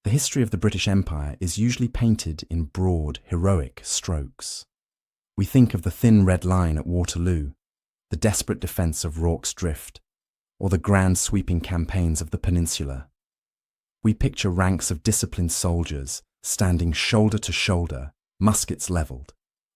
The history of the British Empire is usually painted in broad, heroic strokes. We think of the thin red line at Waterloo, the desperate defence of Rorke's Drift, or the grand sweeping campaigns of the Peninsula. We picture ranks of disciplined soldiers standing shoulder to shoulder, muskets levelled,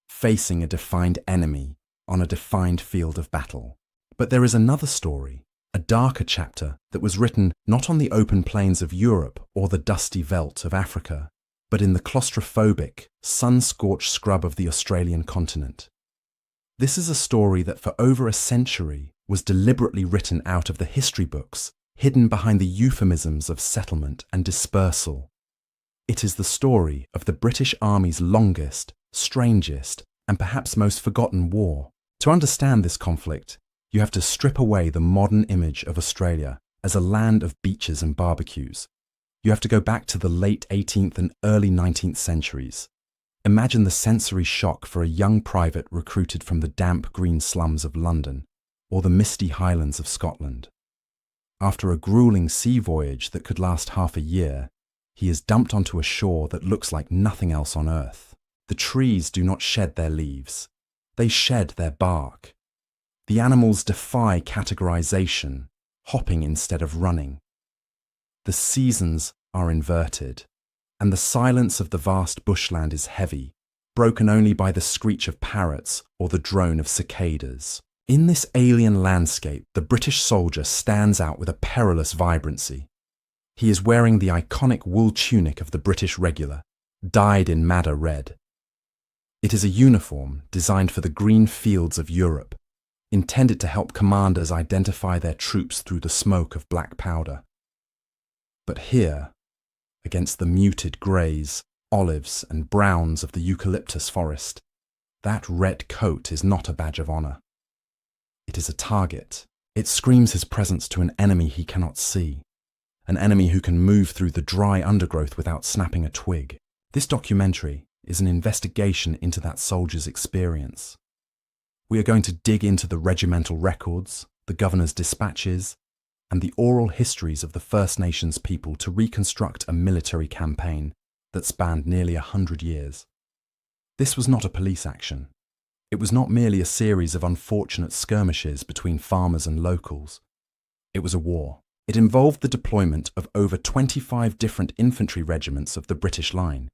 facing a defined enemy on a defined field of battle. But there is another story, a darker chapter that was written not on the open plains of Europe or the dusty veldt of Africa, but in the claustrophobic, sun-scorched scrub of the Australian continent. This is a story that for over a century was deliberately written out of the history books, hidden behind the euphemisms of settlement and dispersal. It is the story of the British Army's longest, strangest, and perhaps most forgotten war. To understand this conflict, you have to strip away the modern image of Australia as a land of beaches and barbecues. You have to go back to the late 18th and early 19th centuries. Imagine the sensory shock for a young private recruited from the damp green slums of London or the misty highlands of Scotland. After a grueling sea voyage that could last half a year, he is dumped onto a shore that looks like nothing else on earth. The trees do not shed their leaves. They shed their bark. The animals defy categorization, hopping instead of running. The seasons are inverted, and the silence of the vast bushland is heavy, broken only by the screech of parrots or the drone of cicadas. In this alien landscape, the British soldier stands out with a perilous vibrancy. He is wearing the iconic wool tunic of the British regular, dyed in madder red. It is a uniform designed for the green fields of Europe, intended to help commanders identify their troops through the smoke of black powder. But here, against the muted greys, olives and browns of the eucalyptus forest, that red coat is not a badge of honour. It is a target. It screams his presence to an enemy he cannot see, an enemy who can move through the dry undergrowth without snapping a twig. This documentary is an investigation into that soldier's experience. We are going to dig into the regimental records, the governor's dispatches, and the oral histories of the First Nations people to reconstruct a military campaign that spanned nearly 100 years. This was not a police action. It was not merely a series of unfortunate skirmishes between farmers and locals. It was a war. It involved the deployment of over 25 different infantry regiments of the British line,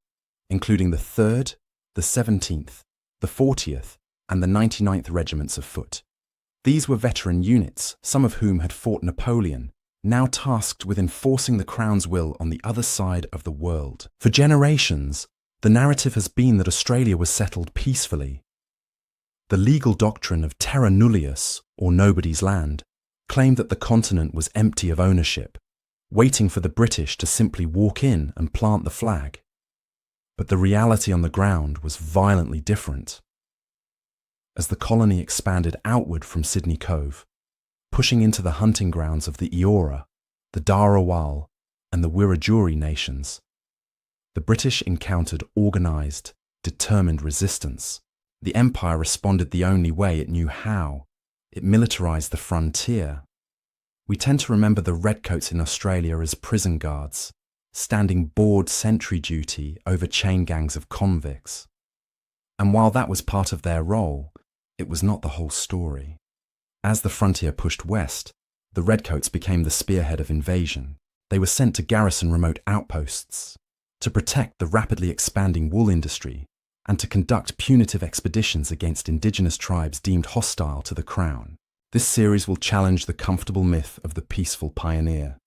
including the 3rd, the 17th, the 40th, and the 99th Regiments of Foot. These were veteran units, some of whom had fought Napoleon, now tasked with enforcing the Crown's will on the other side of the world. For generations, the narrative has been that Australia was settled peacefully. The legal doctrine of terra nullius, or nobody's land, claimed that the continent was empty of ownership, waiting for the British to simply walk in and plant the flag. But the reality on the ground was violently different. As the colony expanded outward from Sydney Cove, pushing into the hunting grounds of the Eora, the Darawal, and the Wiradjuri nations, the British encountered organised, determined resistance. The Empire responded the only way it knew how. It militarised the frontier. We tend to remember the Redcoats in Australia as prison guards, standing bored sentry duty over chain gangs of convicts. And while that was part of their role, it was not the whole story. As the frontier pushed west, the Redcoats became the spearhead of invasion. They were sent to garrison remote outposts, to protect the rapidly expanding wool industry, and to conduct punitive expeditions against indigenous tribes deemed hostile to the Crown. This series will challenge the comfortable myth of the peaceful pioneer.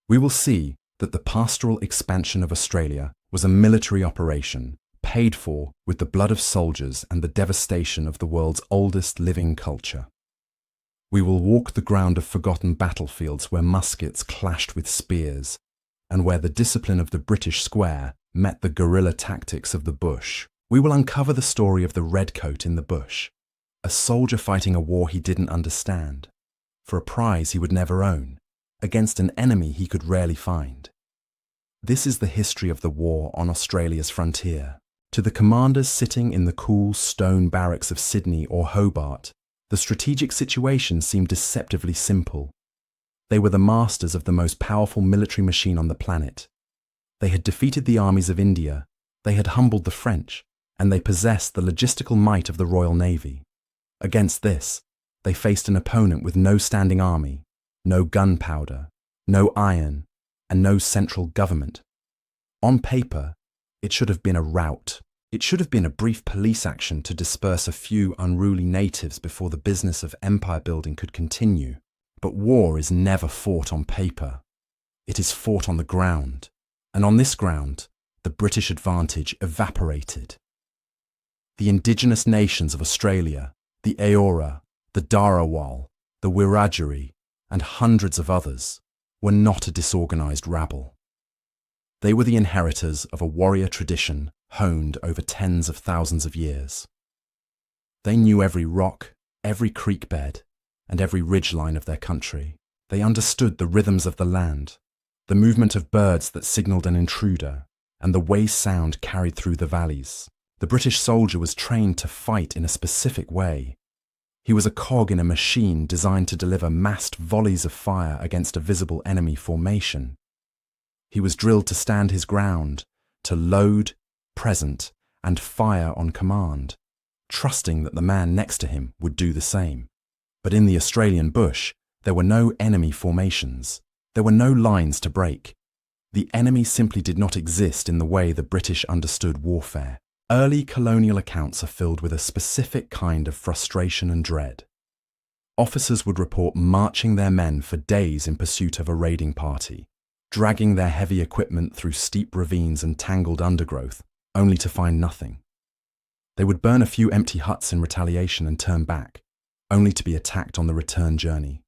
We will see that the pastoral expansion of Australia was a military operation paid for with the blood of soldiers and the devastation of the world's oldest living culture. We will walk the ground of forgotten battlefields where muskets clashed with spears, and where the discipline of the British square met the guerrilla tactics of the bush. We will uncover the story of the redcoat in the bush, a soldier fighting a war he didn't understand, for a prize he would never own, against an enemy he could rarely find. This is the history of the war on Australia's frontier. To the commanders sitting in the cool stone barracks of Sydney or Hobart, the strategic situation seemed deceptively simple. They were the masters of the most powerful military machine on the planet, They had defeated the armies of India, they had humbled the French, and they possessed the logistical might of the Royal Navy. Against this, they faced an opponent with no standing army, no gunpowder, no iron, and no central government. On paper, it should have been a rout. It should have been a brief police action to disperse a few unruly natives before the business of empire building could continue. But war is never fought on paper. It is fought on the ground. And on this ground, the British advantage evaporated. The indigenous nations of Australia, the Eora, the Dharawal, the Wiradjuri, and hundreds of others, were not a disorganized rabble. They were the inheritors of a warrior tradition honed over tens of thousands of years. They knew every rock, every creek bed, and every ridgeline of their country. They understood the rhythms of the land, the movement of birds that signaled an intruder, and the way sound carried through the valleys. The British soldier was trained to fight in a specific way. He was a cog in a machine designed to deliver massed volleys of fire against a visible enemy formation. He was drilled to stand his ground, to load, present, and fire on command, trusting that the man next to him would do the same. But in the Australian bush, there were no enemy formations. There were no lines to break. The enemy simply did not exist in the way the British understood warfare. Early colonial accounts are filled with a specific kind of frustration and dread. Officers would report marching their men for days in pursuit of a raiding party, dragging their heavy equipment through steep ravines and tangled undergrowth, only to find nothing. They would burn a few empty huts in retaliation and turn back, only to be attacked on the return journey.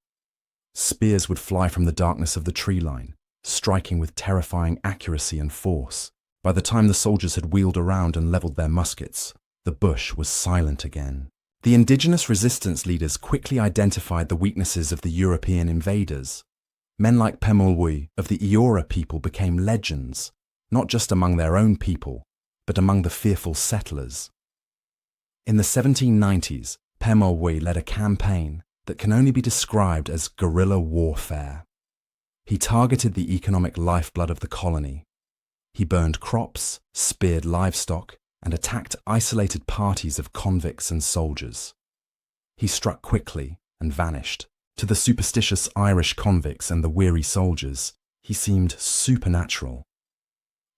Spears would fly from the darkness of the tree line, striking with terrifying accuracy and force. By the time the soldiers had wheeled around and levelled their muskets, the bush was silent again. The indigenous resistance leaders quickly identified the weaknesses of the European invaders. Men like Pemulwuy of the Eora people became legends, not just among their own people, but among the fearful settlers. In the 1790s, Pemulwuy led a campaign that can only be described as guerrilla warfare. He targeted the economic lifeblood of the colony. He burned crops, speared livestock, and attacked isolated parties of convicts and soldiers. He struck quickly and vanished. To the superstitious Irish convicts and the weary soldiers, he seemed supernatural.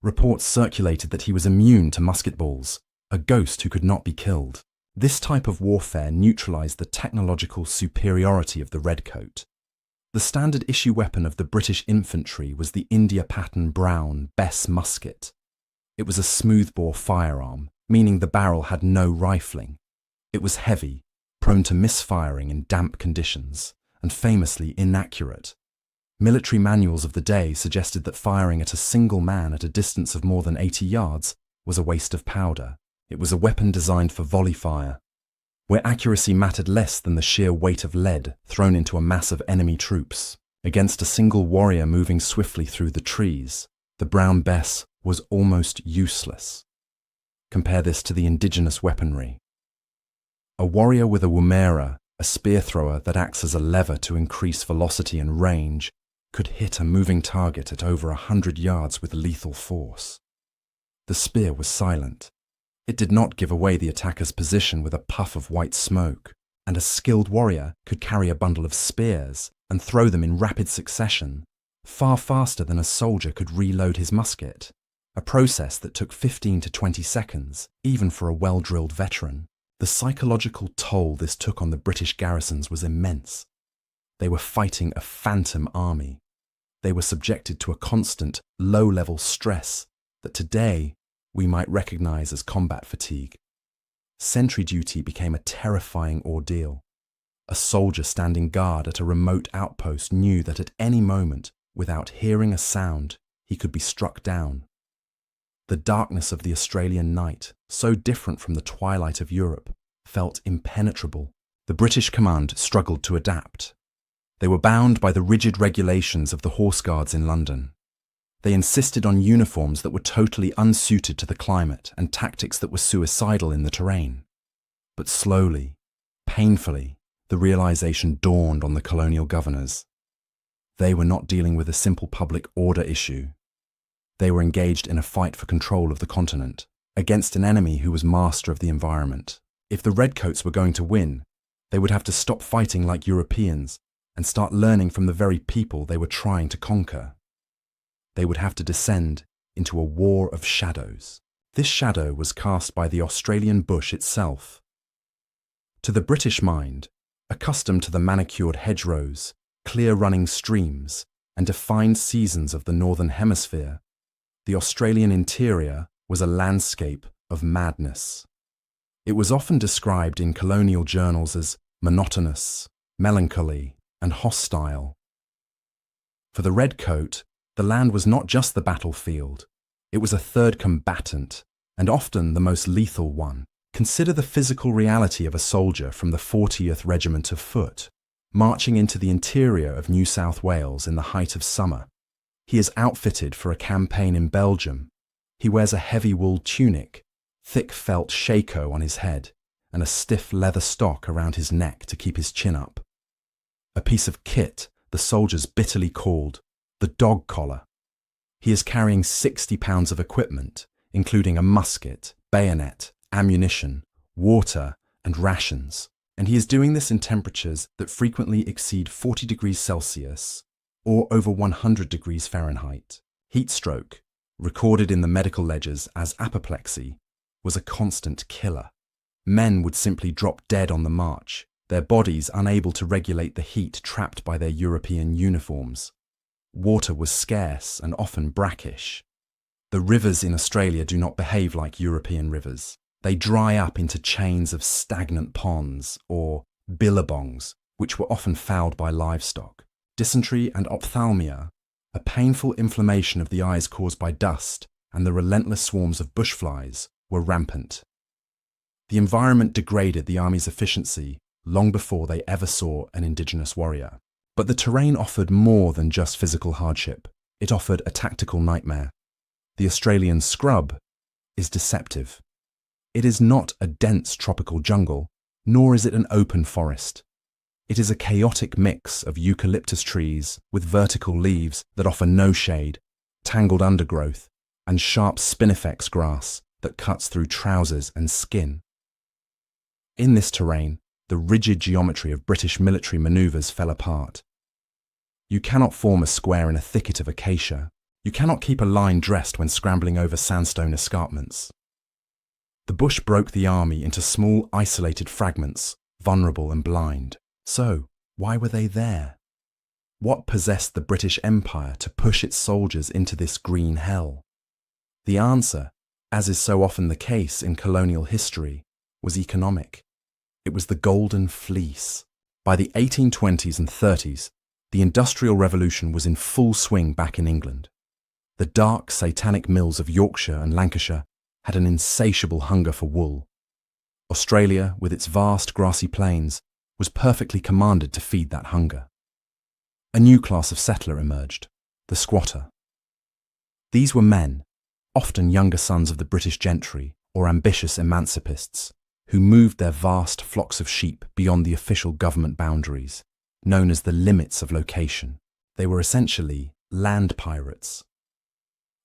Reports circulated that he was immune to musket balls, a ghost who could not be killed. This type of warfare neutralized the technological superiority of the Redcoat. The standard issue weapon of the British infantry was the India-pattern brown Bess musket. It was a smoothbore firearm, meaning the barrel had no rifling. It was heavy, prone to misfiring in damp conditions, and famously inaccurate. Military manuals of the day suggested that firing at a single man at a distance of more than 80 yards was a waste of powder. It was a weapon designed for volley fire, where accuracy mattered less than the sheer weight of lead thrown into a mass of enemy troops. Against a single warrior moving swiftly through the trees, the brown Bess was almost useless. Compare this to the indigenous weaponry. A warrior with a woomera, a spear thrower that acts as a lever to increase velocity and range, could hit a moving target at over 100 yards with lethal force. The spear was silent. It did not give away the attacker's position with a puff of white smoke, and a skilled warrior could carry a bundle of spears and throw them in rapid succession, far faster than a soldier could reload his musket, a process that took 15 to 20 seconds, even for a well-drilled veteran. The psychological toll this took on the British garrisons was immense. They were fighting a phantom army. They were subjected to a constant, low-level stress that today we might recognize as combat fatigue. Sentry duty became a terrifying ordeal. A soldier standing guard at a remote outpost knew that at any moment, without hearing a sound, he could be struck down. The darkness of the Australian night, so different from the twilight of Europe, felt impenetrable. The British command struggled to adapt. They were bound by the rigid regulations of the Horse Guards in London. They insisted on uniforms that were totally unsuited to the climate and tactics that were suicidal in the terrain. But slowly, painfully, the realization dawned on the colonial governors. They were not dealing with a simple public order issue. They were engaged in a fight for control of the continent, against an enemy who was master of the environment. If the Redcoats were going to win, they would have to stop fighting like Europeans and start learning from the very people they were trying to conquer. They would have to descend into a war of shadows. This shadow was cast by the Australian bush itself. To the British mind, accustomed to the manicured hedgerows, clear-running streams, and defined seasons of the Northern Hemisphere, the Australian interior was a landscape of madness. It was often described in colonial journals as monotonous, melancholy, and hostile. For the Redcoat, the land was not just the battlefield, it was a third combatant, and often the most lethal one. Consider the physical reality of a soldier from the 40th Regiment of Foot, marching into the interior of New South Wales in the height of summer. He is outfitted for a campaign in Belgium. He wears a heavy wool tunic, thick felt shako on his head, and a stiff leather stock around his neck to keep his chin up. A piece of kit the soldiers bitterly called the dog collar. He is carrying 60 pounds of equipment, including a musket, bayonet, ammunition, water, and rations, and he is doing this in temperatures that frequently exceed 40 degrees Celsius or over 100 degrees Fahrenheit. Heat stroke, recorded in the medical ledgers as apoplexy, was a constant killer. Men would simply drop dead on the march, their bodies unable to regulate the heat trapped by their European uniforms. Water was scarce and often brackish. The rivers in Australia do not behave like European rivers. They dry up into chains of stagnant ponds, or billabongs, which were often fouled by livestock. Dysentery and ophthalmia, a painful inflammation of the eyes caused by dust, and the relentless swarms of bushflies were rampant. The environment degraded the army's efficiency long before they ever saw an Indigenous warrior. But the terrain offered more than just physical hardship. It offered a tactical nightmare. The Australian scrub is deceptive. It is not a dense tropical jungle, nor is it an open forest. It is a chaotic mix of eucalyptus trees with vertical leaves that offer no shade, tangled undergrowth, and sharp spinifex grass that cuts through trousers and skin. In this terrain, the rigid geometry of British military manoeuvres fell apart. You cannot form a square in a thicket of acacia. You cannot keep a line dressed when scrambling over sandstone escarpments. The bush broke the army into small, isolated fragments, vulnerable and blind. So, why were they there? What possessed the British Empire to push its soldiers into this green hell? The answer, as is so often the case in colonial history, was economic. It was the Golden Fleece. By the 1820s and 30s, the Industrial Revolution was in full swing back in England. The dark, satanic mills of Yorkshire and Lancashire had an insatiable hunger for wool. Australia, with its vast grassy plains, was perfectly commanded to feed that hunger. A new class of settler emerged, the squatter. These were men, often younger sons of the British gentry or ambitious emancipists, who moved their vast flocks of sheep beyond the official government boundaries, known as the limits of location. They were essentially land pirates.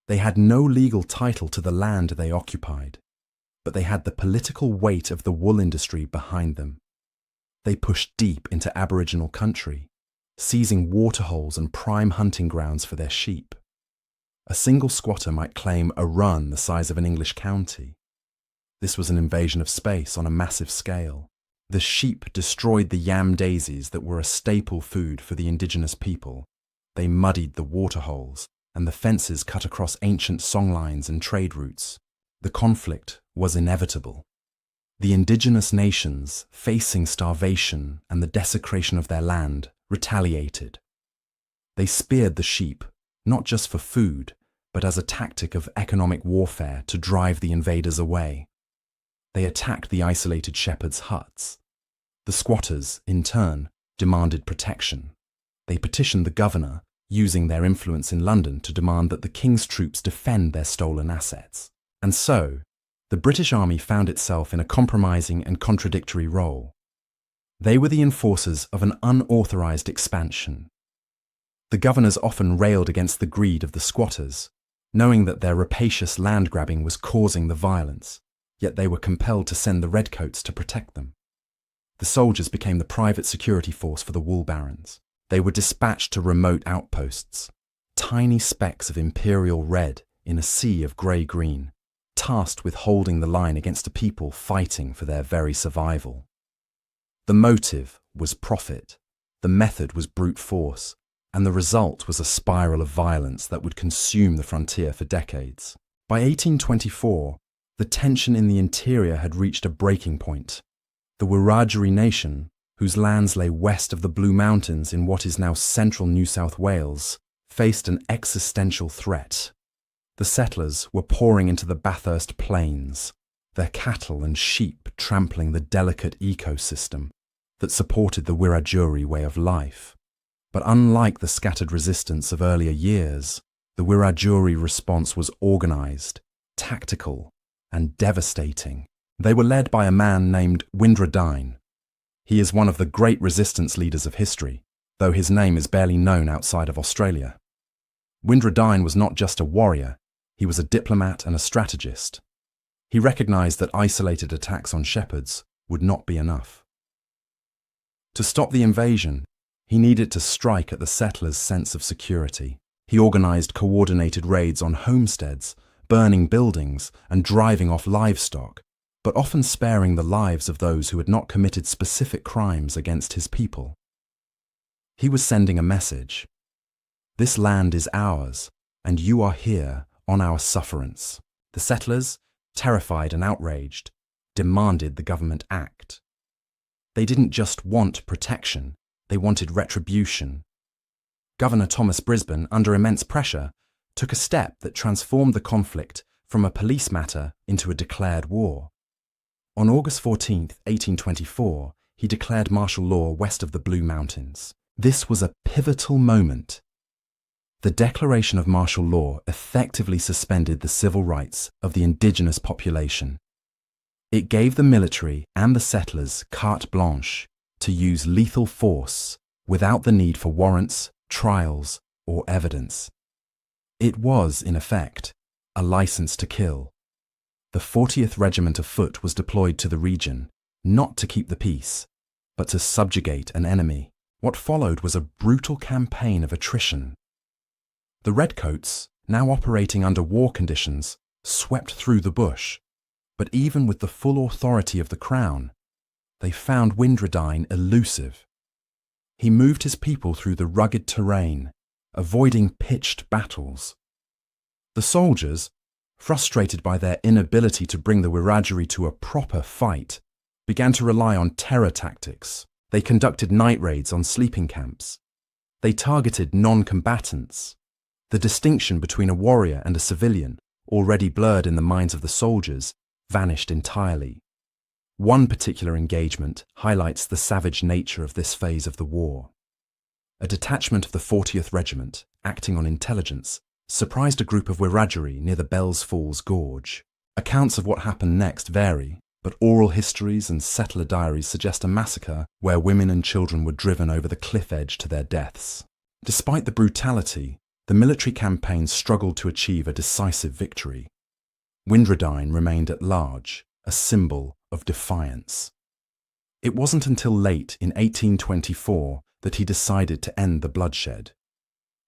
They had no legal title to the land they occupied, but they had the political weight of the wool industry behind them. They pushed deep into Aboriginal country, seizing waterholes and prime hunting grounds for their sheep. A single squatter might claim a run the size of an English county. This was an invasion of space on a massive scale. The sheep destroyed the yam daisies that were a staple food for the indigenous people. They muddied the waterholes, and the fences cut across ancient songlines and trade routes. The conflict was inevitable. The indigenous nations, facing starvation and the desecration of their land, retaliated. They speared the sheep, not just for food, but as a tactic of economic warfare to drive the invaders away. They attacked the isolated shepherds' huts. The squatters, in turn, demanded protection. They petitioned the governor, using their influence in London to demand that the king's troops defend their stolen assets. And so, the British Army found itself in a compromising and contradictory role. They were the enforcers of an unauthorized expansion. The governors often railed against the greed of the squatters, knowing that their rapacious land grabbing was causing the violence, yet they were compelled to send the Redcoats to protect them. The soldiers became the private security force for the wool barons. They were dispatched to remote outposts, tiny specks of imperial red in a sea of grey-green, tasked with holding the line against a people fighting for their very survival. The motive was profit, the method was brute force, and the result was a spiral of violence that would consume the frontier for decades. By 1824, the tension in the interior had reached a breaking point. The Wiradjuri nation, whose lands lay west of the Blue Mountains in what is now central New South Wales, faced an existential threat. The settlers were pouring into the Bathurst plains, their cattle and sheep trampling the delicate ecosystem that supported the Wiradjuri way of life. But unlike the scattered resistance of earlier years, the Wiradjuri response was organised, tactical, and devastating. They were led by a man named Windradyne. He is one of the great resistance leaders of history, though his name is barely known outside of Australia. Windradyne was not just a warrior, he was a diplomat and a strategist. He recognised that isolated attacks on shepherds would not be enough. To stop the invasion, he needed to strike at the settlers' sense of security. He organised coordinated raids on homesteads, burning buildings and driving off livestock, but often sparing the lives of those who had not committed specific crimes against his people. He was sending a message. This land is ours, and you are here on our sufferance. The settlers, terrified and outraged, demanded the government act. They didn't just want protection, they wanted retribution. Governor Thomas Brisbane, under immense pressure, took a step that transformed the conflict from a police matter into a declared war. On August 14, 1824, he declared martial law west of the Blue Mountains. This was a pivotal moment. The declaration of martial law effectively suspended the civil rights of the indigenous population. It gave the military and the settlers carte blanche to use lethal force without the need for warrants, trials, or evidence. It was, in effect, a license to kill. The 40th Regiment of Foot was deployed to the region, not to keep the peace, but to subjugate an enemy. What followed was a brutal campaign of attrition. The Redcoats, now operating under war conditions, swept through the bush, but even with the full authority of the Crown, they found Windradyne elusive. He moved his people through the rugged terrain, avoiding pitched battles. The soldiers, frustrated by their inability to bring the Wiradjuri to a proper fight, began to rely on terror tactics. They conducted night raids on sleeping camps. They targeted non-combatants. The distinction between a warrior and a civilian, already blurred in the minds of the soldiers, vanished entirely. One particular engagement highlights the savage nature of this phase of the war. A detachment of the 40th Regiment, acting on intelligence, surprised a group of Wiradjuri near the Bells Falls Gorge. Accounts of what happened next vary, but oral histories and settler diaries suggest a massacre where women and children were driven over the cliff edge to their deaths. Despite the brutality, the military campaign struggled to achieve a decisive victory. Windradyne remained at large, a symbol of defiance. It wasn't until late in 1824 that he decided to end the bloodshed.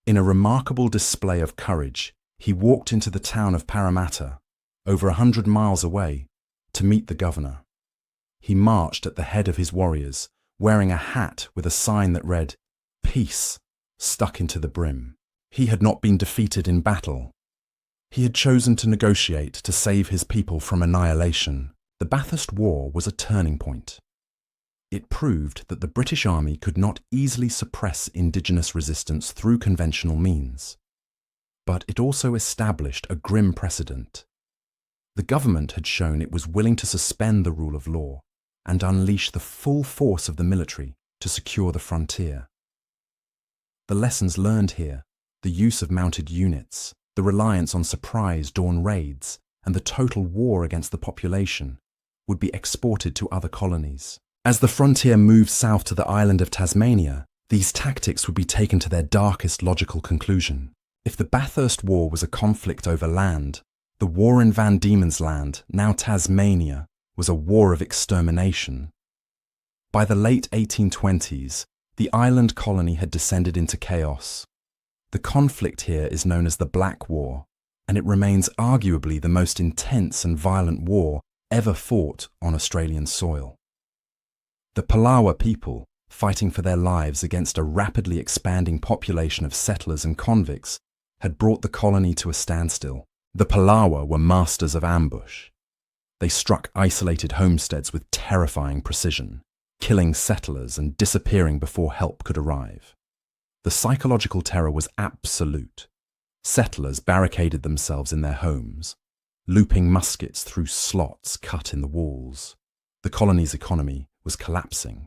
In a remarkable display of courage, he walked into the town of Parramatta, over 100 miles away, to meet the governor. He marched at the head of his warriors, wearing a hat with a sign that read, "Peace," stuck into the brim. He had not been defeated in battle. He had chosen to negotiate to save his people from annihilation. The Bathurst War was a turning point. It proved that the British Army could not easily suppress indigenous resistance through conventional means. But it also established a grim precedent. The government had shown it was willing to suspend the rule of law and unleash the full force of the military to secure the frontier. The lessons learned here, the use of mounted units, the reliance on surprise dawn raids, and the total war against the population, would be exported to other colonies. As the frontier moved south to the island of Tasmania, these tactics would be taken to their darkest logical conclusion. If the Bathurst War was a conflict over land, the war in Van Diemen's Land, now Tasmania, was a war of extermination. By the late 1820s, the island colony had descended into chaos. The conflict here is known as the Black War, and it remains arguably the most intense and violent war ever fought on Australian soil. The Palawa people, fighting for their lives against a rapidly expanding population of settlers and convicts, had brought the colony to a standstill. The Palawa were masters of ambush. They struck isolated homesteads with terrifying precision, killing settlers and disappearing before help could arrive. The psychological terror was absolute. Settlers barricaded themselves in their homes, looping muskets through slots cut in the walls. The colony's economy was collapsing.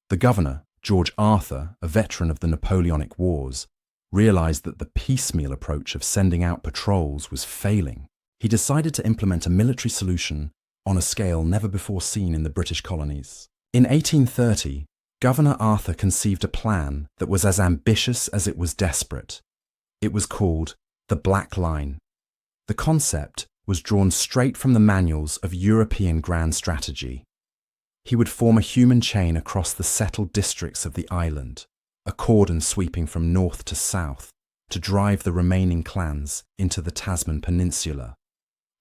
The governor, George Arthur, a veteran of the Napoleonic Wars, realized that the piecemeal approach of sending out patrols was failing. He decided to implement a military solution on a scale never before seen in the British colonies. In 1830, Governor Arthur conceived a plan that was as ambitious as it was desperate. It was called the Black Line. The concept was drawn straight from the manuals of European grand strategy. He would form a human chain across the settled districts of the island, a cordon sweeping from north to south to drive the remaining clans into the Tasman Peninsula,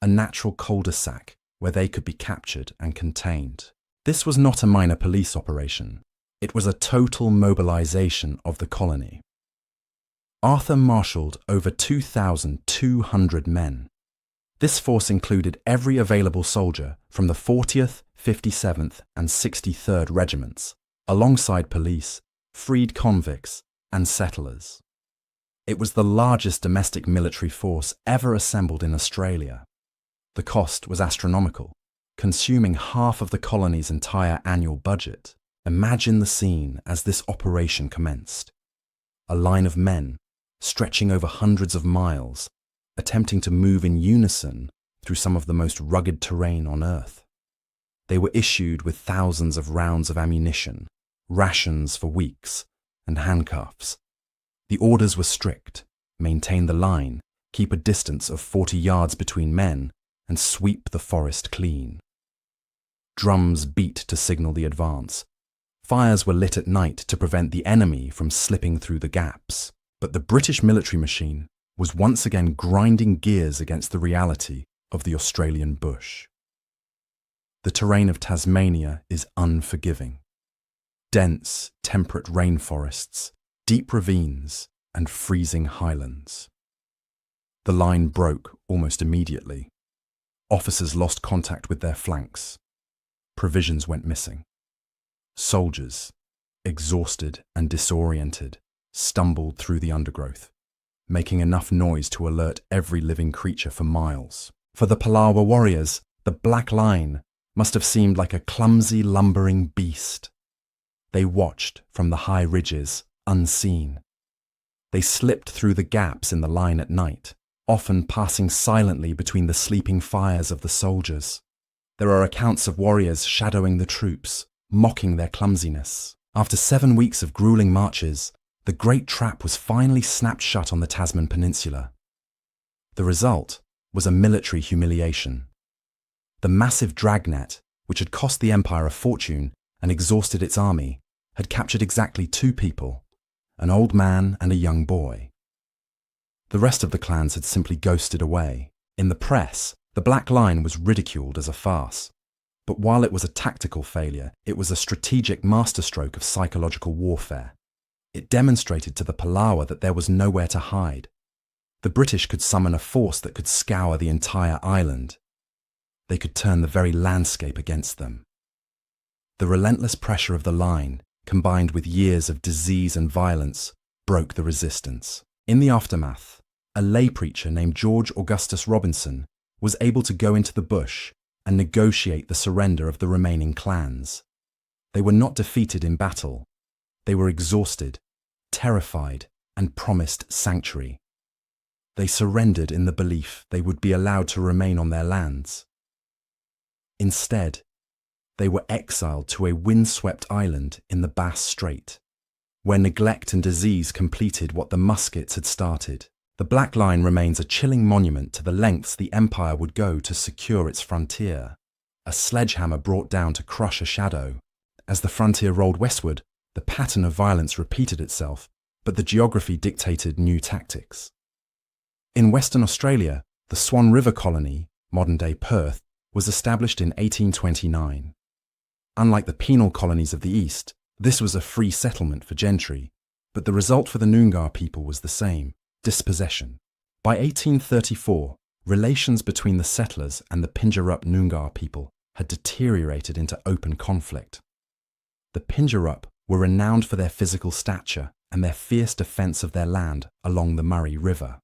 a natural cul-de-sac where they could be captured and contained. This was not a minor police operation. It was a total mobilization of the colony. Arthur marshalled over 2,200 men. This force included every available soldier from the 40th, 57th and 63rd Regiments, alongside police, freed convicts and settlers. It was the largest domestic military force ever assembled in Australia. The cost was astronomical, consuming half of the colony's entire annual budget. Imagine the scene as this operation commenced. A line of men, stretching over hundreds of miles, attempting to move in unison through some of the most rugged terrain on Earth. They were issued with thousands of rounds of ammunition, rations for weeks, and handcuffs. The orders were strict: maintain the line, keep a distance of 40 yards between men, and sweep the forest clean. Drums beat to signal the advance. Fires were lit at night to prevent the enemy from slipping through the gaps. But the British military machine was once again grinding gears against the reality of the Australian bush. The terrain of Tasmania is unforgiving. Dense, temperate rainforests, deep ravines, and freezing highlands. The line broke almost immediately. Officers lost contact with their flanks. Provisions went missing. Soldiers, exhausted and disoriented, stumbled through the undergrowth, making enough noise to alert every living creature for miles. For the Palawa warriors, the Black Line must have seemed like a clumsy, lumbering beast. They watched from the high ridges, unseen. They slipped through the gaps in the line at night, often passing silently between the sleeping fires of the soldiers. There are accounts of warriors shadowing the troops, mocking their clumsiness. After 7 weeks of grueling marches, the great trap was finally snapped shut on the Tasman Peninsula. The result was a military humiliation. The massive dragnet, which had cost the Empire a fortune and exhausted its army, had captured exactly 2 people, an old man and a young boy. The rest of the clans had simply ghosted away. In the press, the Black Line was ridiculed as a farce. But while it was a tactical failure, it was a strategic masterstroke of psychological warfare. It demonstrated to the Palawa that there was nowhere to hide. The British could summon a force that could scour the entire island. They could turn the very landscape against them. The relentless pressure of the line, combined with years of disease and violence, broke the resistance. In the aftermath, a lay preacher named George Augustus Robinson was able to go into the bush and negotiate the surrender of the remaining clans. They were not defeated in battle. They were exhausted, terrified, and promised sanctuary. They surrendered in the belief they would be allowed to remain on their lands. Instead, they were exiled to a windswept island in the Bass Strait, where neglect and disease completed what the muskets had started. The Black Line remains a chilling monument to the lengths the empire would go to secure its frontier, a sledgehammer brought down to crush a shadow. As the frontier rolled westward, the pattern of violence repeated itself, but the geography dictated new tactics. In Western Australia, the Swan River Colony, modern-day Perth, was established in 1829. Unlike the penal colonies of the East, this was a free settlement for gentry, but the result for the Noongar people was the same: dispossession. By 1834, relations between the settlers and the Pinjarra Noongar people had deteriorated into open conflict. The Pinjarra were renowned for their physical stature and their fierce defence of their land along the Murray River.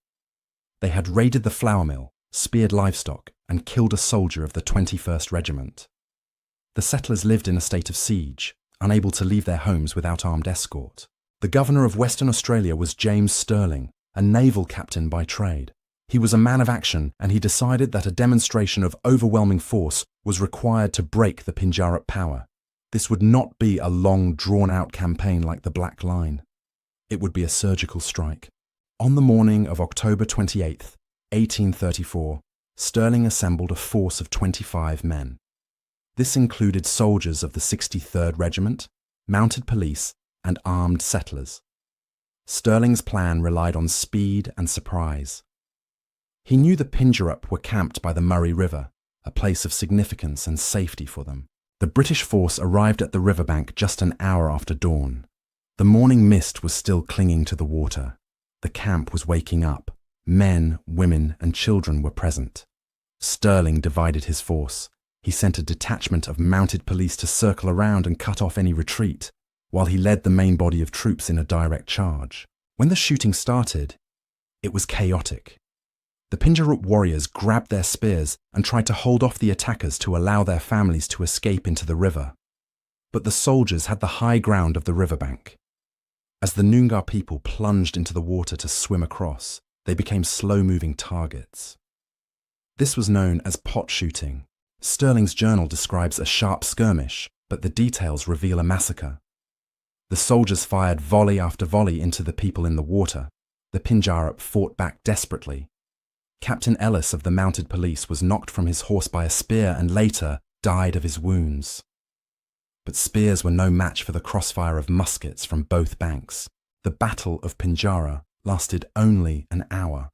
They had raided the flour mill, speared livestock, and killed a soldier of the 21st Regiment. The settlers lived in a state of siege, unable to leave their homes without armed escort. The governor of Western Australia was James Stirling, a naval captain by trade. He was a man of action, and he decided that a demonstration of overwhelming force was required to break the Pinjarra power. This would not be a long, drawn-out campaign like the Black Line. It would be a surgical strike. On the morning of October 28, 1834, Stirling assembled a force of 25 men. This included soldiers of the 63rd Regiment, mounted police, and armed settlers. Stirling's plan relied on speed and surprise. He knew the Pinjarra were camped by the Murray River, a place of significance and safety for them. The British force arrived at the riverbank just an hour after dawn. The morning mist was still clinging to the water. The camp was waking up. Men, women, and children were present. Stirling divided his force. He sent a detachment of mounted police to circle around and cut off any retreat, while he led the main body of troops in a direct charge. When the shooting started, it was chaotic. The Pinjarra warriors grabbed their spears and tried to hold off the attackers to allow their families to escape into the river. But the soldiers had the high ground of the riverbank. As the Noongar people plunged into the water to swim across, they became slow-moving targets. This was known as pot shooting. Stirling's journal describes a sharp skirmish, but the details reveal a massacre. The soldiers fired volley after volley into the people in the water. The Pinjarra fought back desperately. Captain Ellis of the mounted police was knocked from his horse by a spear and later died of his wounds. But spears were no match for the crossfire of muskets from both banks. The Battle of Pinjarra lasted only an hour.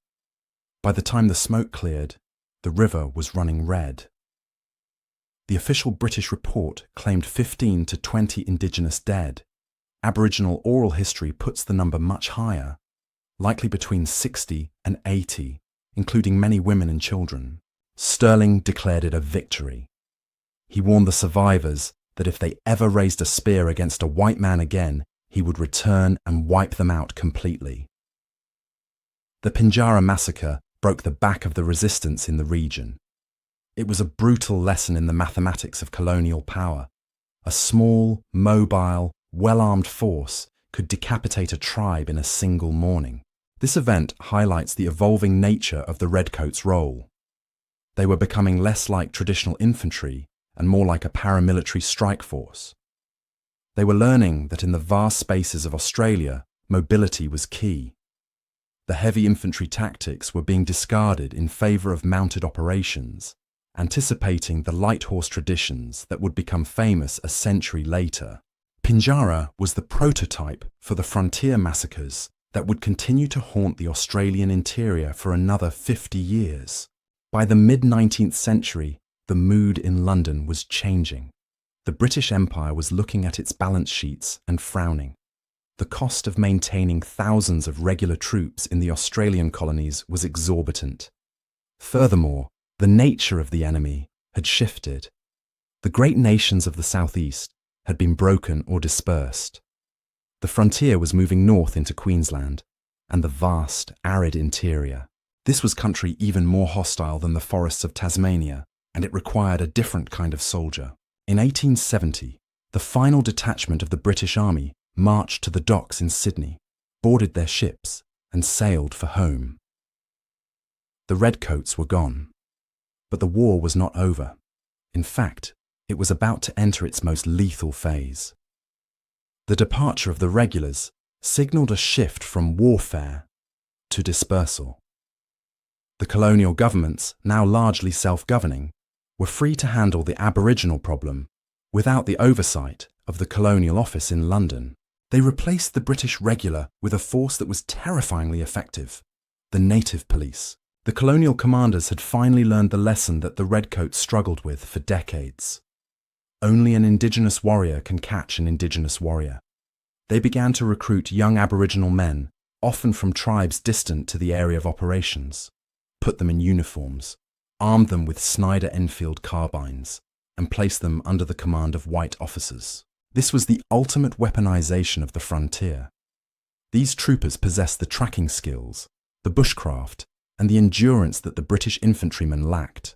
By the time the smoke cleared, the river was running red. The official British report claimed 15 to 20 Indigenous dead. Aboriginal oral history puts the number much higher, likely between 60 and 80, including many women and children. Stirling declared it a victory. He warned the survivors that if they ever raised a spear against a white man again, he would return and wipe them out completely. The Pinjarra massacre broke the back of the resistance in the region. It was a brutal lesson in the mathematics of colonial power. A small, mobile, well-armed force could decapitate a tribe in a single morning. This event highlights the evolving nature of the Redcoats' role. They were becoming less like traditional infantry and more like a paramilitary strike force. They were learning that in the vast spaces of Australia, mobility was key. The heavy infantry tactics were being discarded in favour of mounted operations, anticipating the light horse traditions that would become famous a century later. Pinjarra was the prototype for the frontier massacres that would continue to haunt the Australian interior for another 50 years. By the mid-19th century, the mood in London was changing. The British Empire was looking at its balance sheets and frowning. The cost of maintaining thousands of regular troops in the Australian colonies was exorbitant. Furthermore, the nature of the enemy had shifted. The great nations of the southeast had been broken or dispersed. The frontier was moving north into Queensland and the vast, arid interior. This was country even more hostile than the forests of Tasmania, and it required a different kind of soldier. In 1870, the final detachment of the British Army marched to the docks in Sydney, boarded their ships, and sailed for home. The Redcoats were gone. But the war was not over. In fact, it was about to enter its most lethal phase. The departure of the regulars signalled a shift from warfare to dispersal. The colonial governments, now largely self-governing, were free to handle the Aboriginal problem without the oversight of the Colonial Office in London. They replaced the British regular with a force that was terrifyingly effective, the native police. The colonial commanders had finally learned the lesson that the Redcoats struggled with for decades. Only an Indigenous warrior can catch an Indigenous warrior. They began to recruit young Aboriginal men, often from tribes distant to the area of operations, put them in uniforms, armed them with Snyder Enfield carbines, and placed them under the command of white officers. This was the ultimate weaponization of the frontier. These troopers possessed the tracking skills, the bushcraft, and the endurance that the British infantrymen lacked.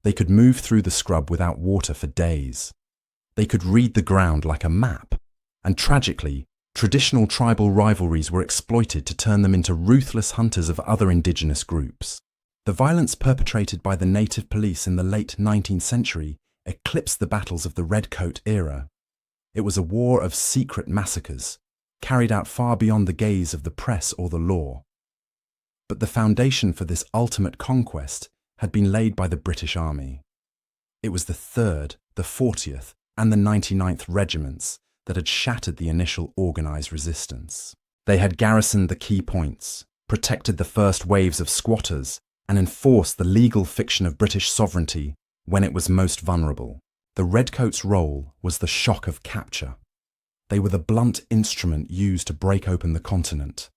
They could move through the scrub without water for days. They could read the ground like a map, and tragically, traditional tribal rivalries were exploited to turn them into ruthless hunters of other indigenous groups. The violence perpetrated by the native police in the late 19th century eclipsed the battles of the Redcoat era. It was a war of secret massacres, carried out far beyond the gaze of the press or the law. But the foundation for this ultimate conquest had been laid by the British Army. It was the 3rd, the 40th, and the 99th Regiments that had shattered the initial organised resistance. They had garrisoned the key points, protected the first waves of squatters, and enforced the legal fiction of British sovereignty when it was most vulnerable. The Redcoats' role was the shock of capture. They were the blunt instrument used to break open the continent.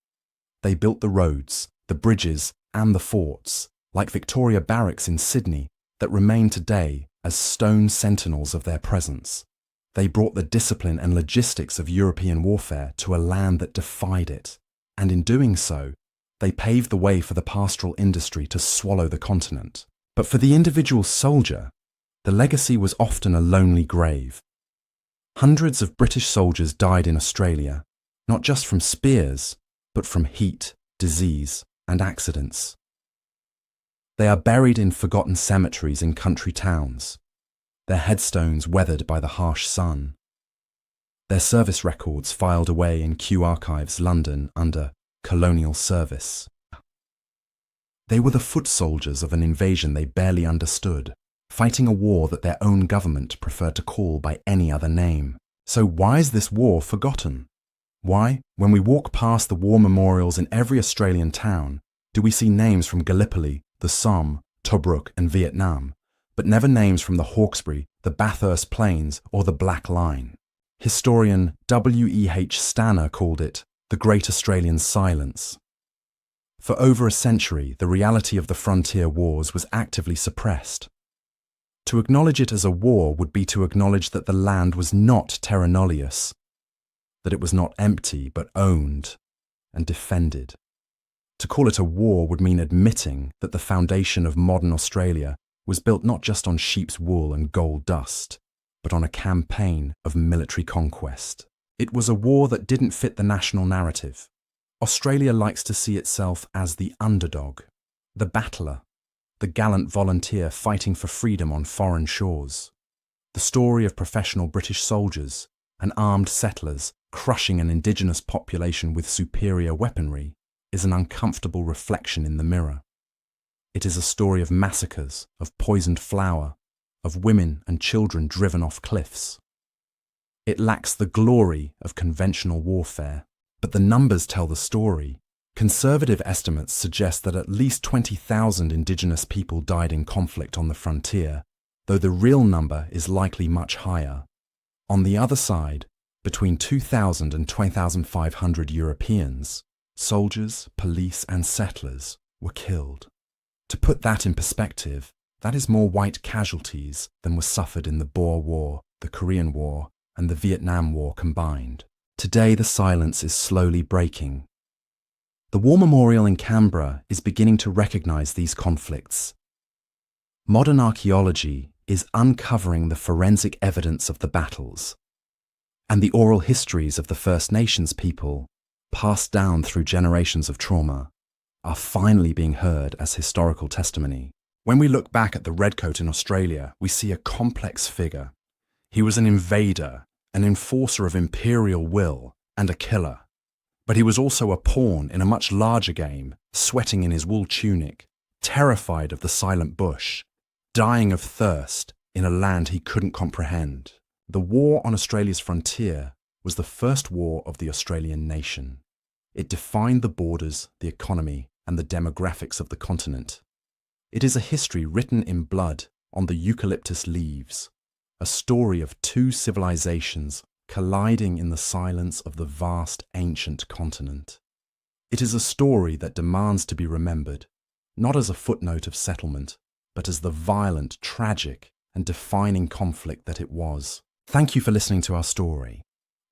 They built the roads, the bridges, and the forts, like Victoria Barracks in Sydney, that remain today as stone sentinels of their presence. They brought the discipline and logistics of European warfare to a land that defied it, and in doing so, they paved the way for the pastoral industry to swallow the continent. But for the individual soldier, the legacy was often a lonely grave. Hundreds of British soldiers died in Australia, not just from spears, but from heat, disease, and accidents. They are buried in forgotten cemeteries in country towns, their headstones weathered by the harsh sun, their service records filed away in Kew Archives, London, under colonial service. They were the foot soldiers of an invasion they barely understood, fighting a war that their own government preferred to call by any other name. So why is this war forgotten? Why, when we walk past the war memorials in every Australian town, do we see names from Gallipoli, the Somme, Tobruk, and Vietnam, but never names from the Hawkesbury, the Bathurst Plains, or the Black Line? Historian W.E.H. Stanner called it the Great Australian Silence. For over a century, the reality of the frontier wars was actively suppressed. To acknowledge it as a war would be to acknowledge that the land was not terra nullius, that it was not empty but owned and defended. To call it a war would mean admitting that the foundation of modern Australia was built not just on sheep's wool and gold dust, but on a campaign of military conquest. It was a war that didn't fit the national narrative. Australia likes to see itself as the underdog, the battler, the gallant volunteer fighting for freedom on foreign shores. The story of professional British soldiers and armed settlers crushing an indigenous population with superior weaponry is an uncomfortable reflection in the mirror. It is a story of massacres, of poisoned flour, of women and children driven off cliffs. It lacks the glory of conventional warfare, but the numbers tell the story. Conservative estimates suggest that at least 20,000 Indigenous people died in conflict on the frontier, though the real number is likely much higher. On the other side, between 2,000 and 2,500 Europeans, soldiers, police, and settlers were killed. To put that in perspective, that is more white casualties than were suffered in the Boer War, the Korean War, and the Vietnam War combined. Today, the silence is slowly breaking. The War Memorial in Canberra is beginning to recognise these conflicts. Modern archaeology is uncovering the forensic evidence of the battles, and the oral histories of the First Nations people, passed down through generations of trauma, are finally being heard as historical testimony. When we look back at the Redcoat in Australia, we see a complex figure. He was an invader, an enforcer of imperial will, and a killer. But he was also a pawn in a much larger game, sweating in his wool tunic, terrified of the silent bush, dying of thirst in a land he couldn't comprehend. The war on Australia's frontier was the first war of the Australian nation. It defined the borders, the economy, and the demographics of the continent. It is a history written in blood on the eucalyptus leaves, a story of two civilizations colliding in the silence of the vast ancient continent. It is a story that demands to be remembered, not as a footnote of settlement, but as the violent, tragic, and defining conflict that it was. Thank you for listening to our story.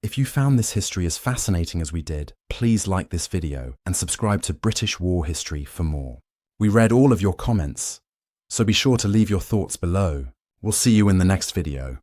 If you found this history as fascinating as we did, please like this video and subscribe to British War History for more. We read all of your comments, so be sure to leave your thoughts below. We'll see you in the next video.